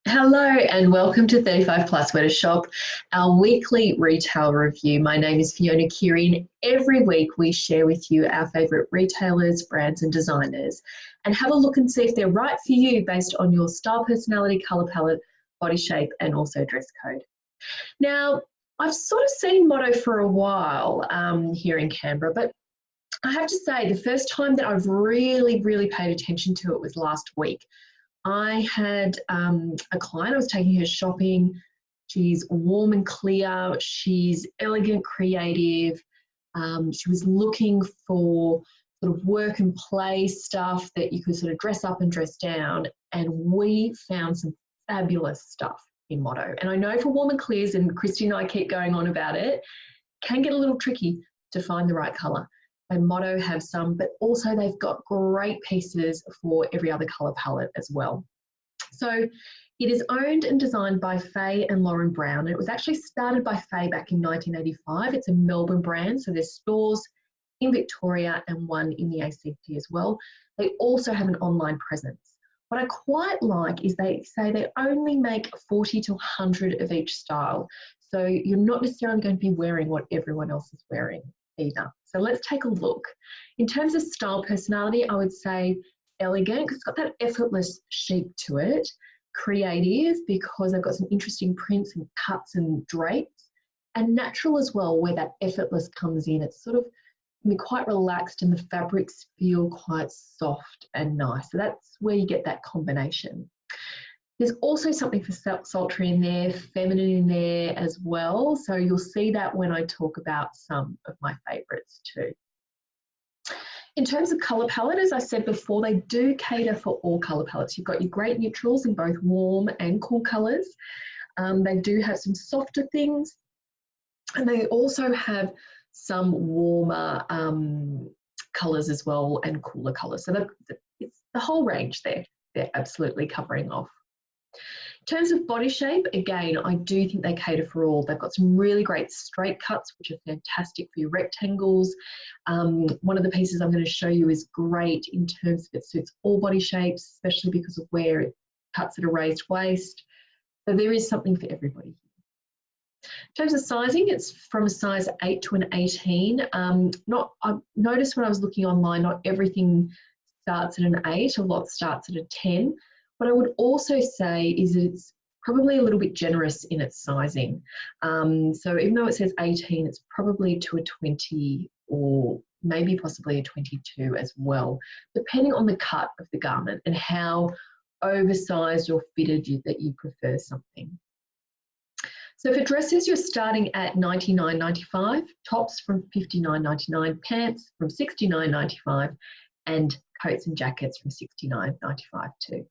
Hello and welcome to 35 Plus Where to Shop, our weekly retail review. My name is Fiona Keary, and every week we share with you our favourite retailers, brands and designers and have a look and see if they're right for you based on your style, personality, colour palette, body shape and also dress code. Now, I've sort of seen Motto for a while here in Canberra, but I have to say the first time that I've really paid attention to it was last week. I had a client, I was taking her shopping. She's warm and clear. She's elegant, creative. She was looking for sort of work and play stuff that you could sort of dress up and dress down. And we found some fabulous stuff in Motto. And I know for warm and clears, and Christy and I keep going on about it, can get a little tricky to find the right colour. And Motto have some, but also they've got great pieces for every other colour palette as well. So it is owned and designed by Faye and Lauren Brown. It was actually started by Faye back in 1985. It's a Melbourne brand, so there's stores in Victoria and one in the ACT as well. They also have an online presence. What I quite like is they say they only make 40 to 100 of each style. So you're not necessarily going to be wearing what everyone else is wearing either. So let's take a look. In terms of style personality, I would say elegant because it's got that effortless chic to it. Creative because they've got some interesting prints and cuts and drapes. And natural as well, where that effortless comes in. It's sort of quite relaxed and the fabrics feel quite soft and nice. So that's where you get that combination. There's also something for sultry in there, feminine in there as well. So you'll see that when I talk about some of my favourites too. In terms of colour palette, as I said before, they do cater for all colour palettes. You've got your great neutrals in both warm and cool colours. They do have some softer things. And they also have some warmer colours as well and cooler colours. So it's the whole range there. They're absolutely covering off. In terms of body shape, again, I do think they cater for all. They've got some really great straight cuts, which are fantastic for your rectangles. One of the pieces I'm going to show you is great in terms of it suits all body shapes, especially because of where it cuts at a raised waist. So there is something for everybody. In terms of sizing, it's from a size 8 to an 18. I noticed when I was looking online, not everything starts at an 8, a lot starts at a 10. What I would also say is it's probably a little bit generous in its sizing. So even though it says 18, it's probably to a 20 or maybe possibly a 22 as well, depending on the cut of the garment and how oversized or fitted that you prefer something. So for dresses, you're starting at $99.95, tops from $59.99, pants from $69.95, and coats and jackets from $69.95 too.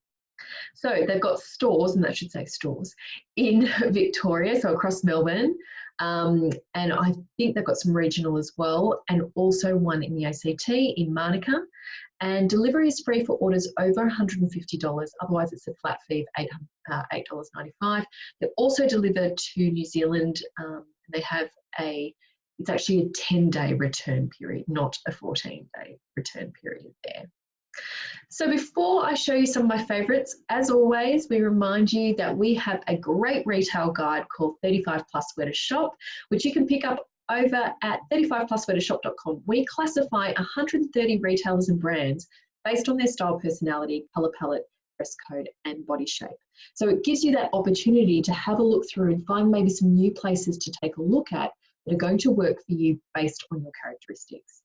So they've got stores, and that should say stores, in Victoria, so across Melbourne, and I think they've got some regional as well, and also one in the ACT in Manuka. And delivery is free for orders over $150. Otherwise, it's a flat fee of $8.95. They also deliver to New Zealand. They have it's actually a 10-day return period, not a 14-day return period there. So before I show you some of my favourites, as always, we remind you that we have a great retail guide called 35 Plus Where to Shop, which you can pick up over at 35pluswheretoshop.com. We classify 130 retailers and brands based on their style, personality, colour palette, dress code and body shape. So it gives you that opportunity to have a look through and find maybe some new places to take a look at that are going to work for you based on your characteristics.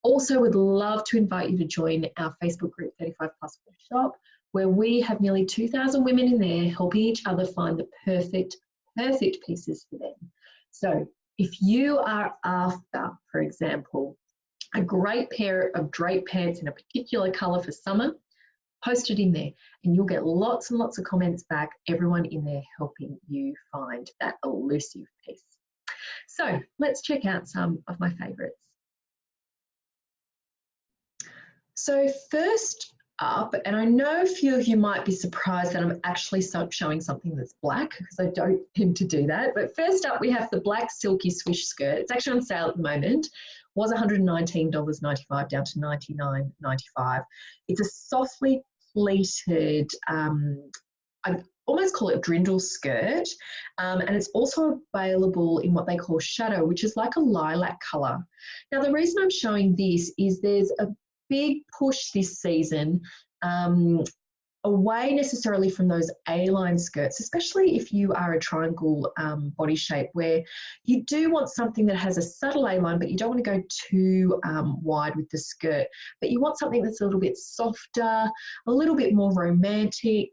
Also would love to invite you to join our Facebook group 35 Plus Where to Shop, where we have nearly 2,000 women in there helping each other find the perfect pieces for them. So if you are after, for example, a great pair of draped pants in a particular colour for summer, post it in there and you'll get lots and lots of comments back, everyone in there helping you find that elusive piece. So let's check out some of my favourites. So first up, and I know a few of you might be surprised that I'm actually showing something that's black because I don't tend to do that. But first up, we have the black Silky Swish skirt. It's actually on sale at the moment. Was $119.95 down to $99.95. It's a softly pleated, almost call it brindle skirt, and it's also available in what they call shadow, which is like a lilac colour. Now, the reason I'm showing this is there's a big push this season away necessarily from those A-line skirts, especially if you are a triangle body shape, where you do want something that has a subtle A-line, but you don't want to go too wide with the skirt. But you want something that's a little bit softer, a little bit more romantic,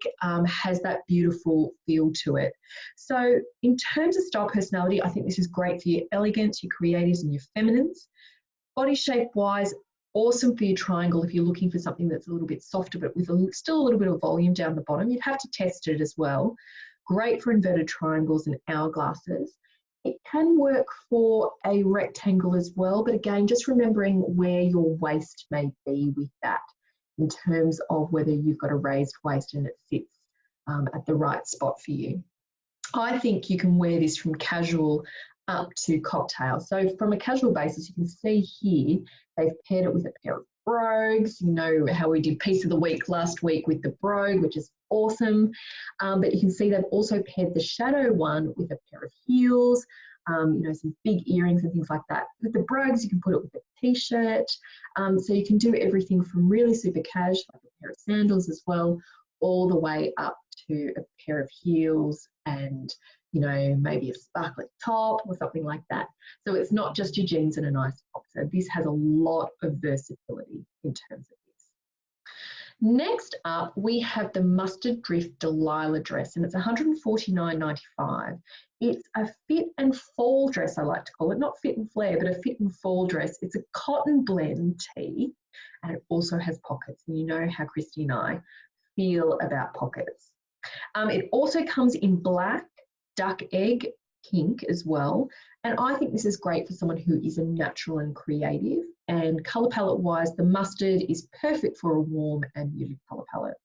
has that beautiful feel to it. So in terms of style personality, I think this is great for your elegance, your creatives, and your feminines. Body shape wise, awesome for your triangle if you're looking for something that's a little bit softer but with still a little bit of volume down the bottom. You'd have to test it as well. Great for inverted triangles and hourglasses. It can work for a rectangle as well, but again, just remembering where your waist may be with that in terms of whether you've got a raised waist and it fits at the right spot for you. I think you can wear this from casual up to cocktail. So from a casual basis, you can see here, they've paired it with a pair of brogues. You know how we did piece of the week last week with the brogue, which is awesome. But you can see they've also paired the shadow one with a pair of heels, you know, some big earrings and things like that. With the brogues, you can put it with a t-shirt. So you can do everything from really super cash, like a pair of sandals as well, all the way up to a pair of heels and, you know, maybe a sparkly top or something like that. So it's not just your jeans and a nice top. So this has a lot of versatility in terms of this. Next up, we have the Mustard Drift Delilah dress, and it's $149.95. It's a fit and fall dress, I like to call it, not fit and flare, but a fit and fall dress. It's a cotton blend tee, and it also has pockets. And you know how Christy and I feel about pockets. It also comes in black, duck egg, pink as well. And I think this is great for someone who is a natural and creative. And colour palette wise, the mustard is perfect for a warm and muted colour palette.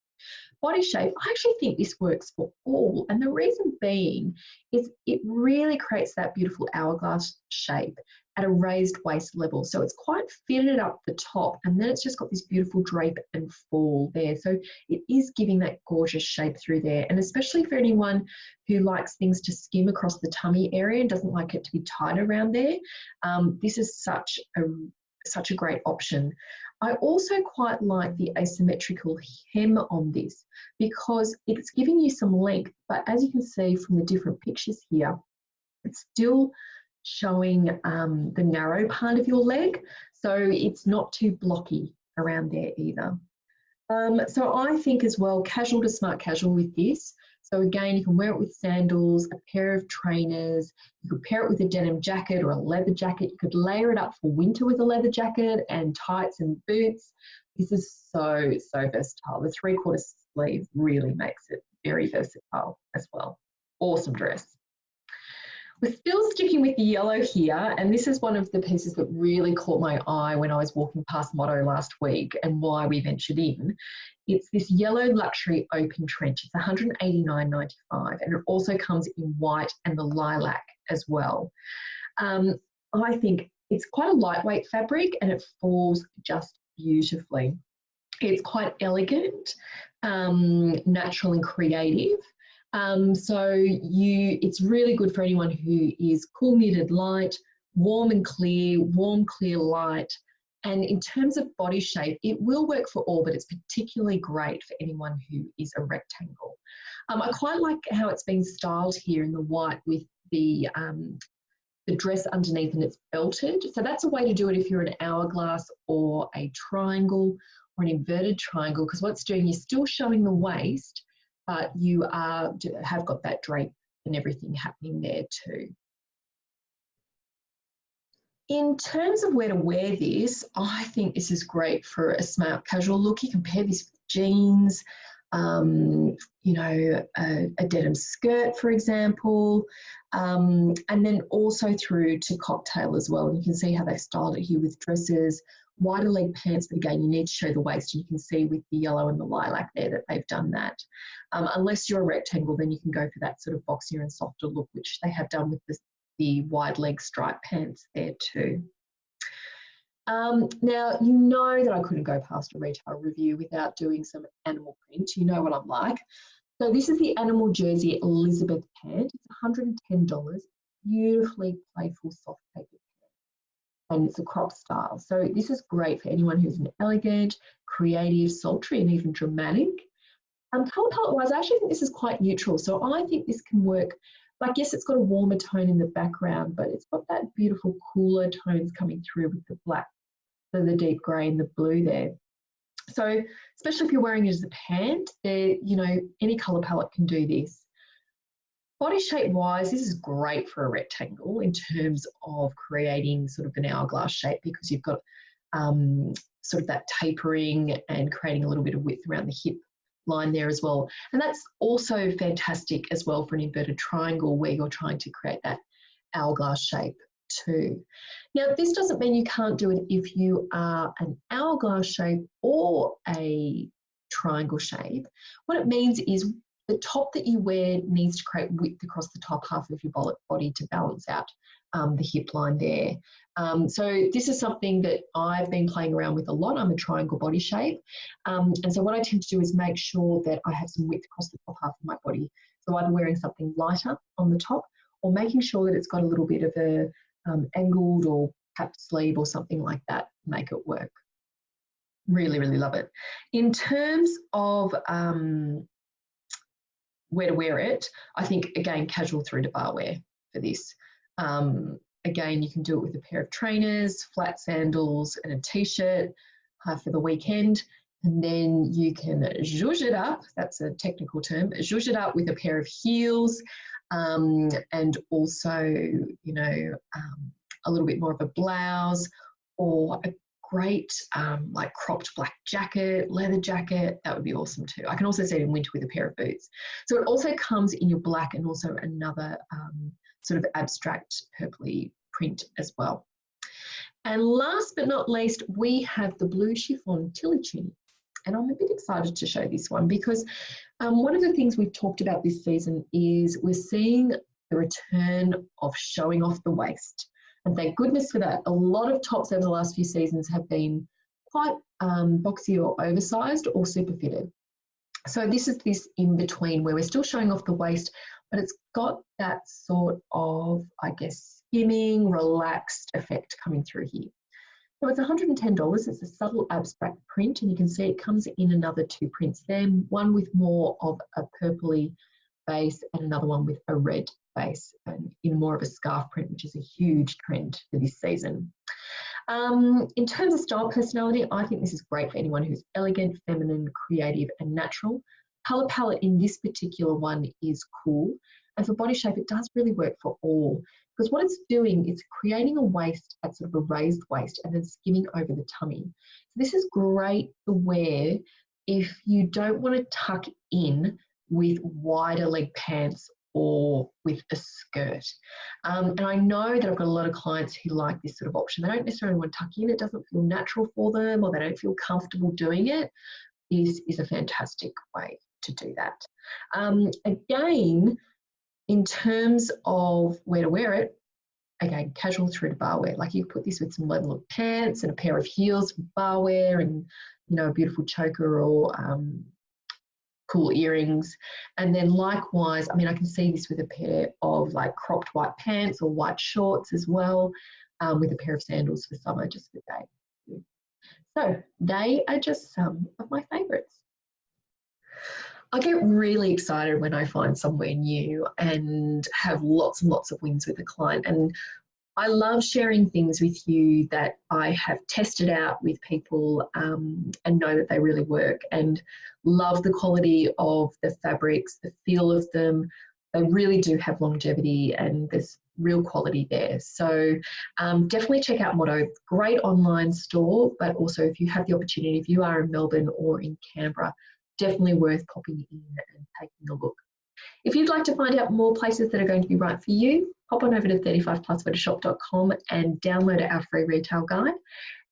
Body shape, I actually think this works for all. And the reason being is it really creates that beautiful hourglass shape at a raised waist level. So it's quite fitted up the top, and then it's just got this beautiful drape and fall there. So it is giving that gorgeous shape through there. And especially for anyone who likes things to skim across the tummy area and doesn't like it to be tight around there, this is such a great option. I also quite like the asymmetrical hem on this because it's giving you some length, but as you can see from the different pictures here, it's still showing the narrow part of your leg, so it's not too blocky around there either. So I think as well, casual to smart casual with this. So again, you can wear it with sandals, a pair of trainers, you could pair it with a denim jacket or a leather jacket. You could layer it up for winter with a leather jacket and tights and boots. This is so, so versatile. The 3/4 sleeve really makes it very versatile as well. Awesome dress. We're still sticking with the yellow here, and this is one of the pieces that really caught my eye when I was walking past Motto last week and why we ventured in. It's this yellow luxury open trench. It's $189.95, and it also comes in white and the lilac as well. I think it's quite a lightweight fabric and it falls just beautifully. It's quite elegant, natural and creative. It's really good for anyone who is cool muted light, warm clear light. And in terms of body shape, it will work for all, but it's particularly great for anyone who is a rectangle. I quite like how it's been styled here in the white with the dress underneath and it's belted. So that's a way to do it if you're an hourglass or a triangle or an inverted triangle, because what it's doing, you're still showing the waist, but you have got that drape and everything happening there too. In terms of where to wear this, I think this is great for a smart casual look. You can pair this with jeans, you know, a denim skirt, for example, and then also through to cocktail as well. And you can see how they've styled it here with dresses, wider leg pants, but again, you need to show the waist, and you can see with the yellow and the lilac there that they've done that. Unless you're a rectangle, then you can go for that sort of boxier and softer look, which they have done with the wide leg stripe pants there too. Now, you know that I couldn't go past a retail review without doing some animal print. You know what I'm like. So this is the animal jersey Elizabeth Pant. It's $110. Beautifully playful soft paper pant. And it's a crop style. So this is great for anyone who's an elegant, creative, sultry, and even dramatic. Colour palette wise, I actually think this is quite neutral. So I think this can work. Like, yes, it's got a warmer tone in the background, but it's got that beautiful cooler tones coming through with the black, so the deep grey and the blue there. So especially if you're wearing it as a pant, you know, any colour palette can do this. Body shape wise, this is great for a rectangle in terms of creating sort of an hourglass shape, because you've got sort of that tapering and creating a little bit of width around the hip line there as well. And that's also fantastic as well for an inverted triangle where you're trying to create that hourglass shape too. Now, this doesn't mean you can't do it if you are an hourglass shape or a triangle shape. What it means is the top that you wear needs to create width across the top half of your body to balance out the hip line there. So this is something that I've been playing around with a lot. I'm a triangle body shape. And so what I tend to do is make sure that I have some width across the top half of my body. So either wearing something lighter on the top or making sure that it's got a little bit of a angled or capped sleeve or something like that, make it work. Really, really love it. In terms of where to wear it, I think, again, casual through to bar wear for this. Again, you can do it with a pair of trainers, flat sandals and a t-shirt for the weekend. And then you can zhuzh it up, that's a technical term, zhuzh it up with a pair of heels and also, you know, a little bit more of a blouse or a great like cropped black jacket, leather jacket. That would be awesome too. I can also see it in winter with a pair of boots. So it also comes in your black and also another sort of abstract purpley print as well. And last but not least, we have the blue chiffon tilly tunic. And I'm a bit excited to show this one because one of the things we've talked about this season is we're seeing the return of showing off the waist. And thank goodness for that. A lot of tops over the last few seasons have been quite boxy or oversized or super fitted. So this is this in between where we're still showing off the waist, but it's got that sort of, I guess, skimming, relaxed effect coming through here. So it's $110. It's a subtle abstract print, and you can see it comes in another two prints there, one with more of a purpley base and another one with a red base and in more of a scarf print, which is a huge trend for this season. In terms of style personality, I think this is great for anyone who's elegant, feminine, creative and natural. Colour palette in this particular one is cool. And for body shape, it does really work for all, because what it's doing is creating a waist at sort of a raised waist and then skimming over the tummy. So this is great to wear if you don't want to tuck in with wider leg pants or with a skirt. And I know that I've got a lot of clients who like this sort of option. They don't necessarily want to tuck in. It doesn't feel natural for them, or they don't feel comfortable doing it. This is a fantastic way to do that. Again, in terms of where to wear it, again, casual through to bar wear. Like you put this with some leather look pants and a pair of heels for bar wear and, you know, a beautiful choker or cool earrings. And then likewise, I mean, I can see this with a pair of like cropped white pants or white shorts as well, with a pair of sandals for summer, just for the day. So they are just some of my favourites. I get really excited when I find somewhere new and have lots and lots of wins with a client. And I love sharing things with you that I have tested out with people and know that they really work, and love the quality of the fabrics, the feel of them. They really do have longevity and there's real quality there. So definitely check out Motto. Great online store, but also if you have the opportunity, if you are in Melbourne or in Canberra, definitely worth popping in and taking a look. If you'd like to find out more places that are going to be right for you, hop on over to 35pluswearshop.com and download our free retail guide.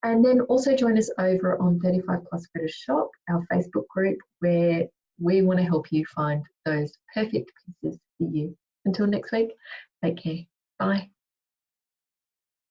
And then also join us over on 35 Plus Wear Shop, our Facebook group, where we want to help you find those perfect pieces for you. Until next week, take care. Bye.